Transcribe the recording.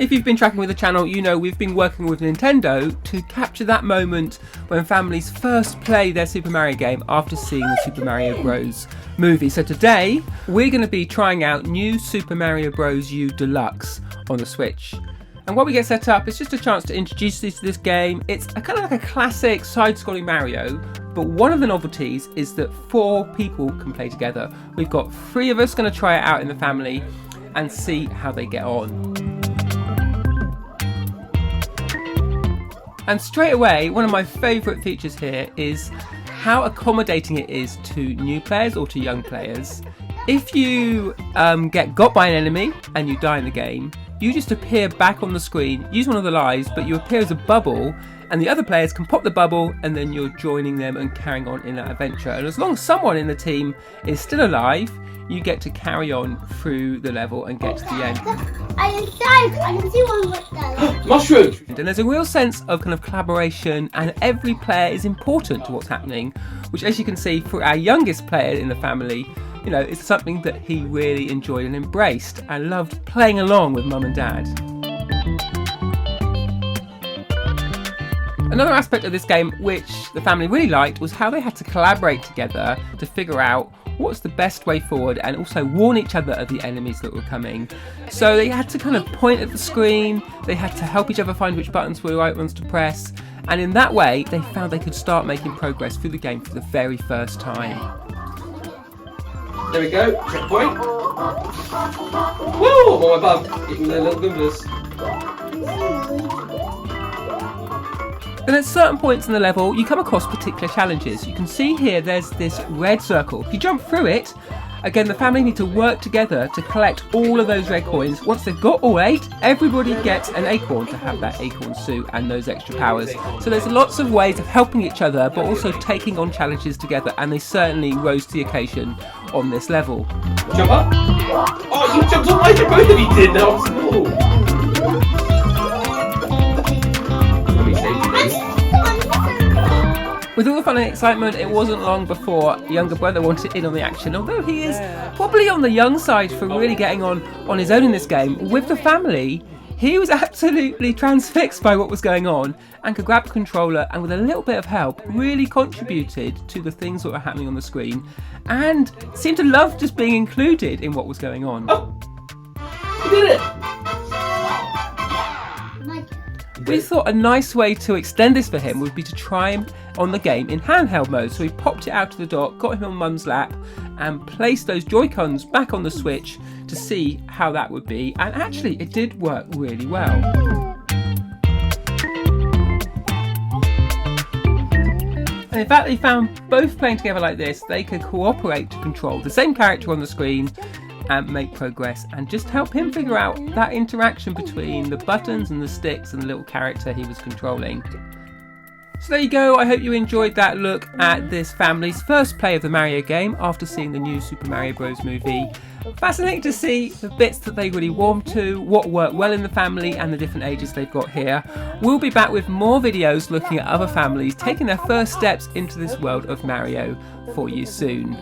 If you've been tracking with the channel, you know we've been working with Nintendo to capture that moment when families first play their Super Mario game after seeing the Super Mario Bros. Movie. So today, we're going to be trying out new Super Mario Bros. U Deluxe on the Switch. And while we get set up, it's just a chance to introduce you to this game. It's kind of like a classic side-scrolling Mario, but one of the novelties is that 4 people can play together. We've got 3 of us going to try it out in the family and see how they get on. And straight away, one of my favourite features here is how accommodating it is to new players or to young players. If you get got by an enemy and you die in the game, you just appear back on the screen, use one of the lives, but you appear as a bubble, and the other players can pop the bubble, and then you're joining them and carrying on in that adventure. And as long as someone in the team is still alive, you get to carry on through the level and get to the end. I can see one with that. Mushroom! And there's a real sense of kind of collaboration, and every player is important to what's happening, which, as you can see, for our youngest player in the family, you know, it's something that he really enjoyed and embraced and loved playing along with mum and dad. Another aspect of this game which the family really liked was how they had to collaborate together to figure out what's the best way forward and also warn each other of the enemies that were coming. So they had to kind of point at the screen, they had to help each other find which buttons were the right ones to press, and in that way they found they could start making progress through the game for the very first time. There we go, checkpoint. Woo! I'm above, even their little goombas. Then at certain points in the level, you come across particular challenges. You can see here there's this red circle. If you jump through it, again the family need to work together to collect all of those red coins. Once they've got all 8, everybody gets an acorn to have that acorn suit and those extra powers. So there's lots of ways of helping each other, but also taking on challenges together, and they certainly rose to the occasion on this level. Jump up. Oh, you jumped on my head, both of you did, that was cool. With all the fun and excitement, it wasn't long before younger brother wanted in on the action, although he is probably on the young side for really getting on his own in this game. With the family, he was absolutely transfixed by what was going on and could grab the controller and with a little bit of help really contributed to the things that were happening on the screen and seemed to love just being included in what was going on. Oh, you did it! We thought a nice way to extend this for him would be to try him on the game in handheld mode. So we popped it out to the dock, got him on mum's lap and placed those Joy-Cons back on the Switch to see how that would be, and actually it did work really well. And in fact they found both playing together like this, they could cooperate to control the same character on the screen and make progress and just help him figure out that interaction between the buttons and the sticks and the little character he was controlling. So there you go, I hope you enjoyed that look at this family's first play of the Mario game after seeing the new Super Mario Bros. Movie. Fascinating to see the bits that they really warmed to, what worked well in the family and the different ages they've got here. We'll be back with more videos looking at other families taking their first steps into this world of Mario for you soon.